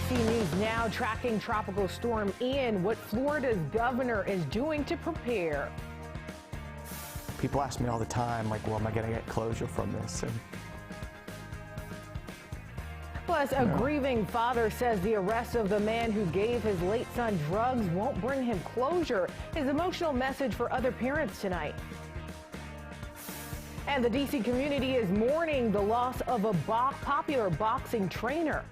DC News Now, tracking Tropical Storm Ian, what Florida's governor is doing to prepare. People ask me all the time, like, well, am I going to get closure from this? And Plus, a grieving father says the arrest of the man who gave his late son drugs won't bring him closure. His emotional message for other parents tonight. And the D.C. community is mourning the loss of a popular boxing trainer.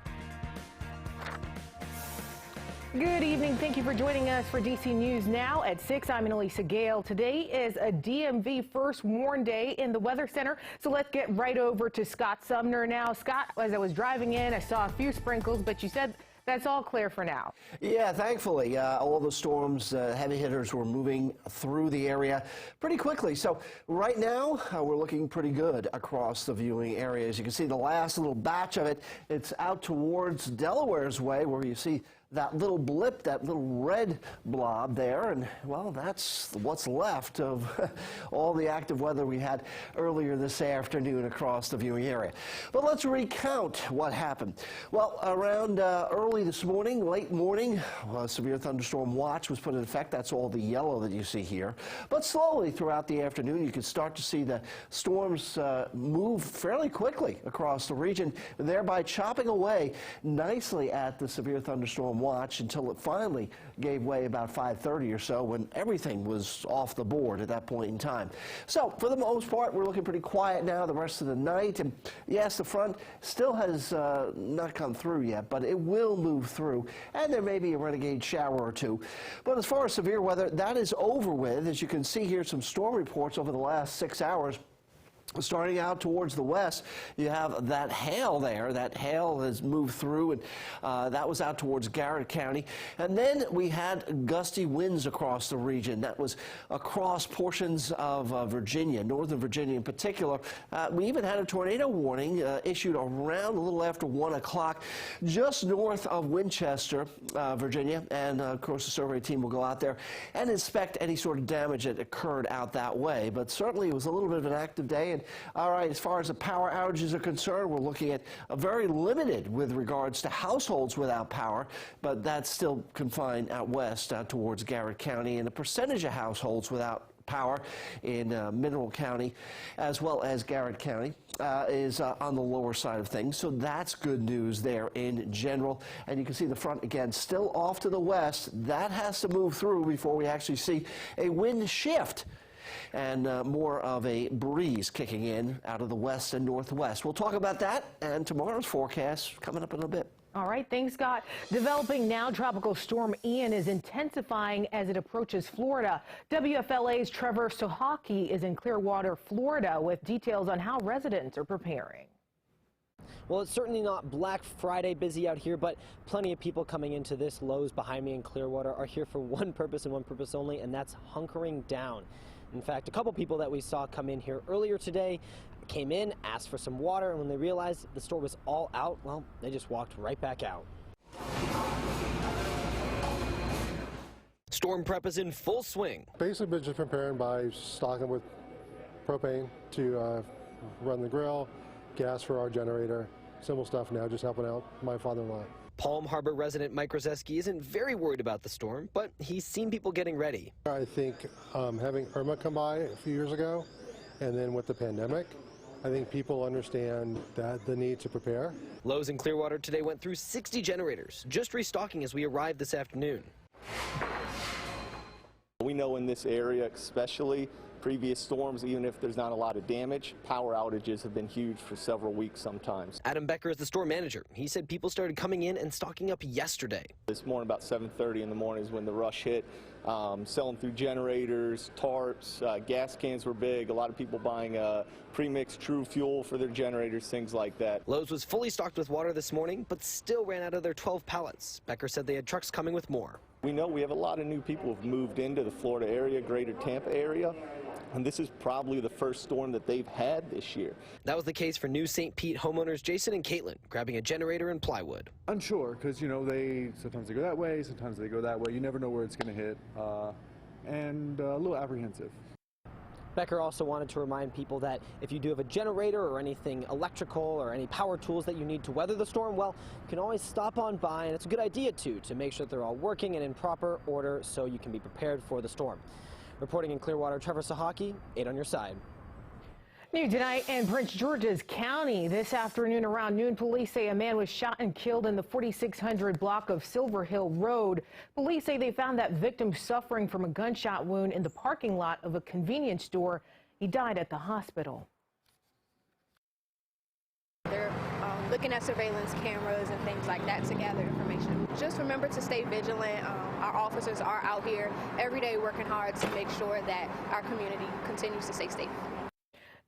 Good evening. Thank you for joining us for DC News Now at 6. I'm Annalisa Gale. Today is a DMV first warn day in the Weather Center. So let's get right over to Scott Sumner now. Scott, as I was driving in, I saw a few sprinkles, but you said that's all clear for now. Yeah, thankfully, all the storms, heavy hitters were moving through the area pretty quickly. So right now, we're looking pretty good across the viewing area. As you can see, the last little batch of it, it's out towards Delaware's way, where you see that little blip, that little red blob there, and well, that's what's left of all the active weather we had earlier this afternoon across the viewing area. But let's recount what happened. Well, around early this morning, late morning, severe thunderstorm watch was put in effect. That's all the yellow that you see here. But slowly throughout the afternoon, you could start to see the storms move fairly quickly across the region, thereby chopping away nicely at the severe thunderstorm watch until it finally gave way about 5:30 or so, when everything was off the board at that point in time. So for the most part, we're looking pretty quiet now the rest of the night. And yes, the front still has not come through yet, but it will move through, and there may be a renegade shower or two. But as far as severe weather, that is over with. As you can see here, some storm reports over the last 6 hours. Starting out towards the west, you have that hail there. That hail has moved through, and that was out towards Garrett County. And then we had gusty winds across the region. That was across portions of Virginia, northern Virginia in particular. We even had a tornado warning issued around a little after 1 o'clock, just north of Winchester, Virginia. And of course, the survey team will go out there and inspect any sort of damage that occurred out that way. But certainly it was a little bit of an active day. And all right, as far as the power outages are concerned, we're looking at a very limited with regards to households without power, but that's still confined out west towards Garrett County, and the percentage of households without power in Mineral County as well as Garrett County is on the lower side of things. So that's good news there in general. And you can see the front again still off to the west. That has to move through before we actually see a wind shift and more of a breeze kicking in out of the west and northwest. We'll talk about that and tomorrow's forecast coming up in a bit. All right, thanks, Scott. Developing now, Tropical Storm Ian is intensifying as it approaches Florida. WFLA's Trevor Sohaki is in Clearwater, Florida, with details on how residents are preparing. Well, it's certainly not Black Friday busy out here, but plenty of people coming into this Lowe's behind me in Clearwater are here for one purpose and one purpose only, and that's hunkering down. In fact, a couple people that we saw come in here earlier today came in, asked for some water, and when they realized the store was all out, well, they just walked right back out. Storm prep is in full swing. Basically, been just preparing by stocking with propane to run the grill, gas for our generator, simple stuff now, just helping out my father-in-law. Palm Harbor resident Mike Rozeski isn't very worried about the storm, but he's seen people getting ready. I think having Irma come by a few years ago, and then with the pandemic, I think people understand that the need to prepare. Lowe's in Clearwater today went through 60 generators, just restocking as we arrived this afternoon. We know in this area, especially previous storms, even if there's not a lot of damage, power outages have been huge for several weeks sometimes. Adam Becker is the store manager. He said people started coming in and stocking up yesterday. This morning about 7:30 in the morning is when the rush hit. Selling through generators, tarps, gas cans were big. A lot of people buying pre-mixed True Fuel for their generators, things like that. Lowe's was fully stocked with water this morning, but still ran out of their 12 pallets. Becker said they had trucks coming with more. We know we have a lot of new people who've moved into the Florida area, greater Tampa area. And this is probably the first storm that they've had this year. That was the case for New St. Pete homeowners Jason and Caitlin, grabbing a generator and plywood. Unsure, because, you know, sometimes they go that way, sometimes they go that way. You never know where it's going to hit, and a little apprehensive. Becker also wanted to remind people that if you do have a generator or anything electrical or any power tools that you need to weather the storm, well, you can always stop on by, and it's a good idea to make sure that they're all working and in proper order so you can be prepared for the storm. Reporting in Clearwater, Trevor Sahaki, 8 on your side. New tonight in Prince George's County. This afternoon around noon, police say a man was shot and killed in the 4600 block of Silver Hill Road. Police say they found that victim suffering from a gunshot wound in the parking lot of a convenience store. He died at the hospital. They're looking at surveillance cameras and things like that to gather information. Just remember to stay vigilant. Our officers are out here every day working hard to make sure that our community continues to stay safe.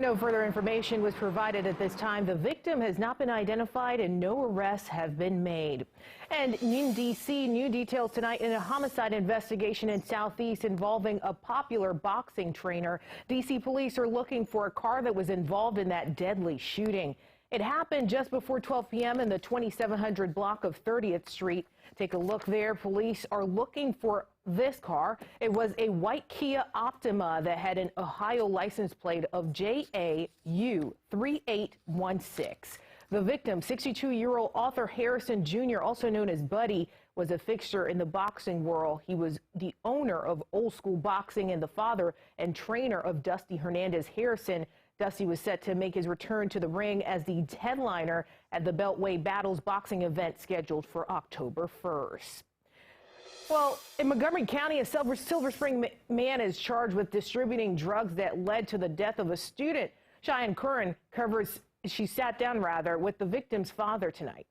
No further information was provided at this time. The victim has not been identified and no arrests have been made. And in D.C., new details tonight in a homicide investigation in Southeast involving a popular boxing trainer. D.C. police are looking for a car that was involved in that deadly shooting. It happened just before 12 p.m. in the 2700 block of 30th Street. Take a look there. Police are looking for this car. It was a white Kia Optima that had an Ohio license plate of JAU3816. The victim, 62-year-old Arthur Harrison Jr., also known as Buddy, was a fixture in the boxing world. He was the owner of Old School Boxing and the father and trainer of Dusty Hernandez Harrison. Dusty was set to make his return to the ring as the headliner at the Beltway Battles boxing event scheduled for October 1st. Well, in Montgomery County, a Silver Spring man is charged with distributing drugs that led to the death of a student. Cheyenne Curran she sat down with the victim's father tonight.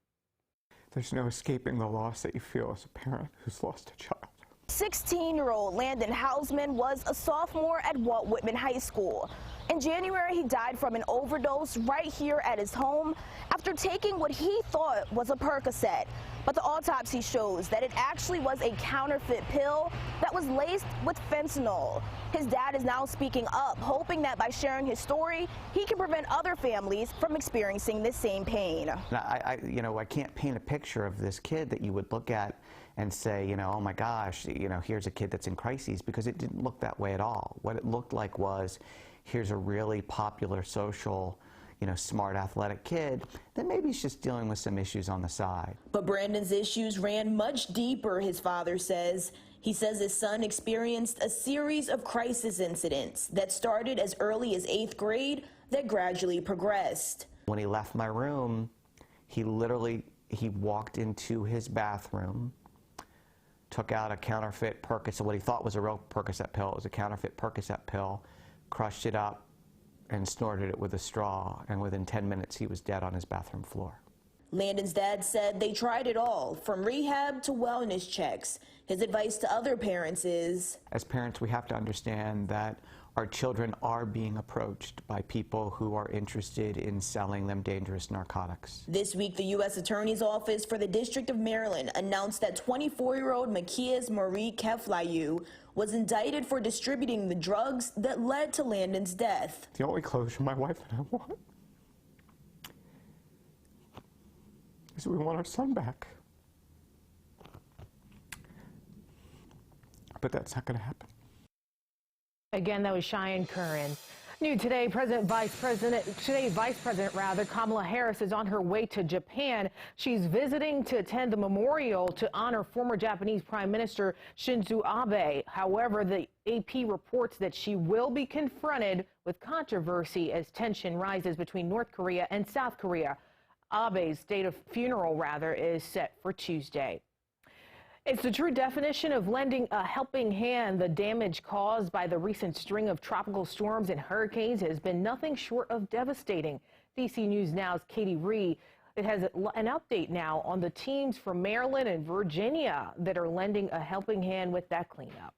There's no escaping the loss that you feel as a parent who's lost a child. 16-year-old Landon Hausman was a sophomore at Walt Whitman High School. In January, he died from an overdose right here at his home after taking what he thought was a Percocet. But the autopsy shows that it actually was a counterfeit pill that was laced with fentanyl. His dad is now speaking up, hoping that by sharing his story, he can prevent other families from experiencing the same pain. I can't paint a picture of this kid that you would look at and say, oh my gosh, here's a kid that's in crises, because it didn't look that way at all. What it looked like was, here's a really popular, social, smart, athletic kid that maybe he's just dealing with some issues on the side. But Brandon's issues ran much deeper, his father says. He says his son experienced a series of crisis incidents that started as early as 8th grade that gradually progressed. When he left my room, he walked into his bathroom, took out a counterfeit Percocet, what he thought was a real Percocet pill. It was a counterfeit Percocet pill, crushed it up, and snorted it with a straw, and within 10 minutes he was dead on his bathroom floor. Landon's dad said they tried it all, from rehab to wellness checks. His advice to other parents is, as parents, we have to understand that our children are being approached by people who are interested in selling them dangerous narcotics. This week, the U.S. Attorney's Office for the District of Maryland announced that 24-year-old Makias Marie Keflayu was indicted for distributing the drugs that led to Landon's death. The only closure my wife and I want is we want our son back. But that's not going to happen. Again, that was Cheyenne Curran. New today, Vice President Kamala Harris is on her way to Japan. She's visiting to attend the memorial to honor former Japanese Prime Minister Shinzo Abe. However, the AP reports that she will be confronted with controversy as tension rises between North Korea and South Korea. Abe's date of funeral, is set for Tuesday. It's the true definition of lending a helping hand. The damage caused by the recent string of tropical storms and hurricanes has been nothing short of devastating. DC News Now's Katie Ree has an update now on the teams from Maryland and Virginia that are lending a helping hand with that cleanup.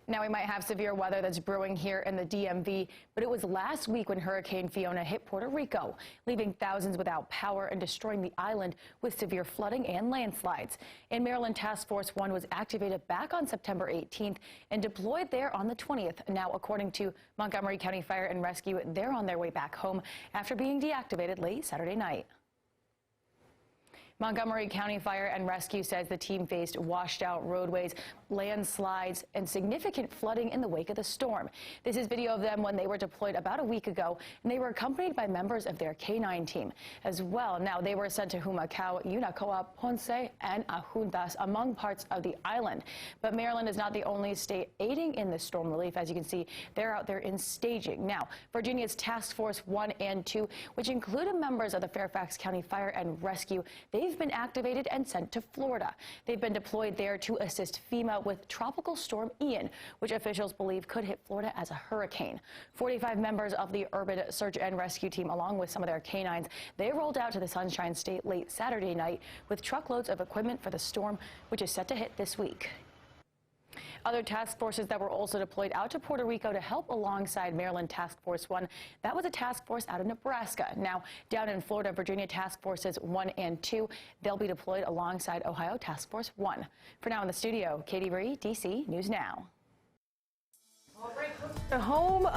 Now we might have severe weather that's brewing here in the DMV, but it was last week when Hurricane Fiona hit Puerto Rico, leaving thousands without power and destroying the island with severe flooding and landslides. In Maryland, Task Force 1 was activated back on September 18th and deployed there on the 20th. Now, according to Montgomery County Fire and Rescue, they're on their way back home after being deactivated late Saturday night. Montgomery County Fire and Rescue says the team faced washed out roadways, landslides, and significant flooding in the wake of the storm. This is video of them when they were deployed about a week ago, and they were accompanied by members of their K-9 team as well. Now, they were sent to Humacao, Unacoa, Ponce, and Ajuntas, among parts of the island. But Maryland is not the only state aiding in the storm relief. As you can see, they're out there in staging. Now, Virginia's Task Force 1 and 2, which included members of the Fairfax County Fire and Rescue, they've been activated and sent to Florida. They've been deployed there to assist FEMA with Tropical Storm Ian, which officials believe could hit Florida as a hurricane. 45 members of the Urban Search and Rescue Team, along with some of their canines, they rolled out to the Sunshine State late Saturday night with truckloads of equipment for the storm, which is set to hit this week. Other task forces that were also deployed out to Puerto Rico to help alongside Maryland Task Force 1. That was a task force out of Nebraska. Now, down in Florida, Virginia Task Forces 1 and 2, they'll be deployed alongside Ohio Task Force 1. For now in the studio, Katie Bree, DC News Now. At home,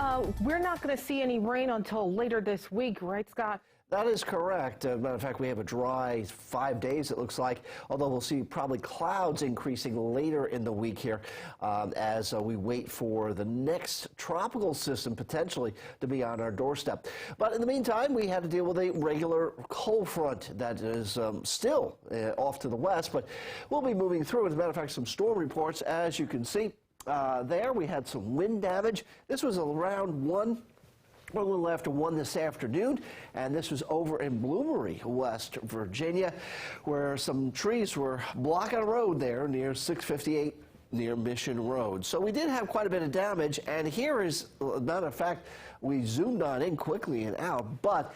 we're not going to see any rain until later this week, right, Scott? That is correct. Matter of fact, we have a dry 5 days, it looks like, although we'll see probably clouds increasing later in the week here as we wait for the next tropical system potentially to be on our doorstep. But in the meantime, we had to deal with a regular cold front that is still off to the west, but we'll be moving through. As a matter of fact, some storm reports, as you can see there. We had some wind damage. This was around 1 a little after 1 this afternoon, and this was over in Bloomery, West Virginia, where some trees were blocking a road there near 658 near Mission Road. So we did have quite a bit of damage, and here is, as a matter of fact, we zoomed on in quickly and out, but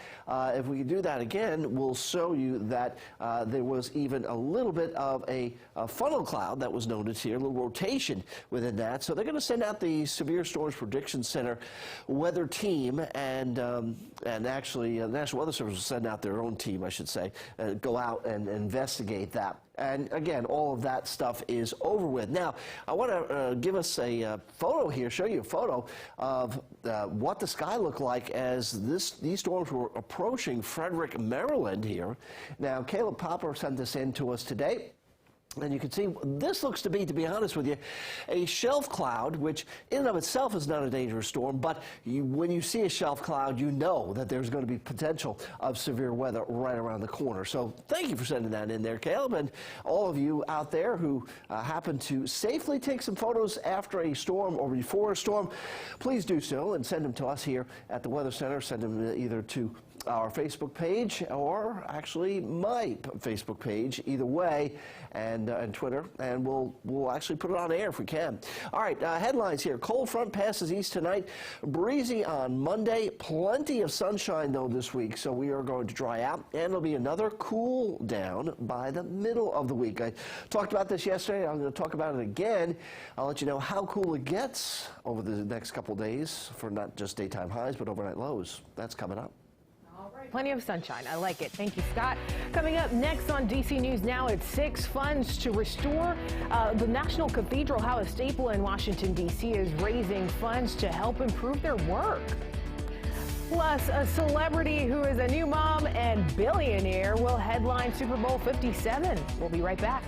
if we can do that again, we'll show you that there was even a little bit of a funnel cloud that was noticed here, a little rotation within that. So they're going to send out the Severe Storms Prediction Center weather team, and actually the National Weather Service will send out their own team, I should say, go out and investigate that. And again, all of that stuff is over with. Now, I want to give us a photo here, show you a photo of what the sky looked like as these storms were approaching Frederick, Maryland here. Now, Caleb Popper sent this in to us today. And you can see, this looks to be honest with you, a shelf cloud, which in and of itself is not a dangerous storm, but when you see a shelf cloud, you know that there's going to be potential of severe weather right around the corner. So thank you for sending that in there, Caleb, and all of you out there who happen to safely take some photos after a storm or before a storm, please do so and send them to us here at the Weather Center. Send them either to our Facebook page or actually my Facebook page, either way, and Twitter, and we'll actually put it on air if we can. All right, headlines here. Cold front passes east tonight, breezy on Monday, plenty of sunshine though this week, so we are going to dry out, and it'll be another cool down by the middle of the week. I talked about this yesterday. I'm going to talk about it again. I'll let you know how cool it gets over the next couple days for not just daytime highs but overnight lows. That's coming up. Plenty of sunshine. I like it. Thank you, Scott. Coming up next on DC News Now at 6, funds to restore the National Cathedral. How a staple in Washington, D.C. is raising funds to help improve their work. Plus, a celebrity who is a new mom and billionaire will headline Super Bowl 57. We'll be right back.